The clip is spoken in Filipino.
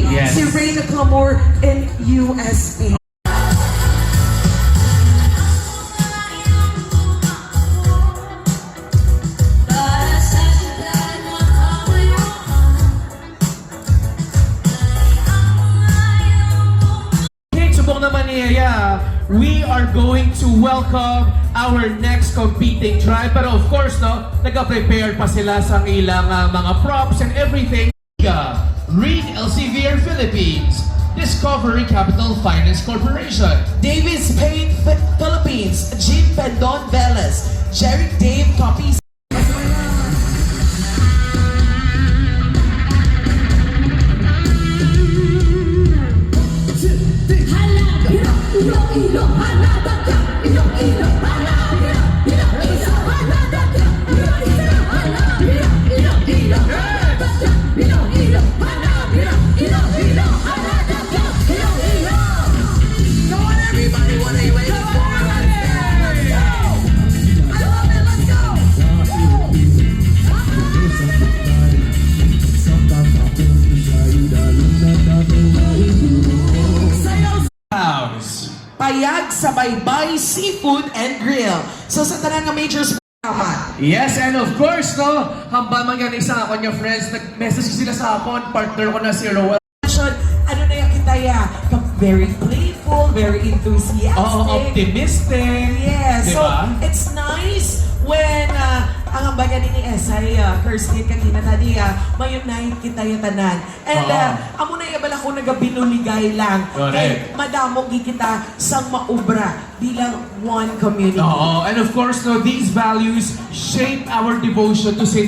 Yes. Si Reyna Clamor in USA. Subok naman ni Yaya, we are going to welcome our next competing tribe. Pero of course, no, nag-prepare pa sila sa ilang mga props and everything. Reed Elsevier Philippines, Discovery Capital Finance Corporation, Davis Paint Philippines, Jeep Pendon Velas, Jerry Dave Copies. Payag sa Baybay Seafood and Grill. So sa tanan nga majors yes, and of course, no, hambal man yan isa ako niya friends, nag-message sila sa akon, partner ko na si Roel. Ano na yung kita ya? Very playful, very enthusiastic. Optimistic. Yes, diba? so it's nice when ang ambagan ni Esay, Kirsten, kanina na niya, mayunahit kita yung tanan. And amo na ibala ko nagabinuligay lang. Kay madamong kita sang maubra bilang one community. And of course, no, these values shape our devotion to Saint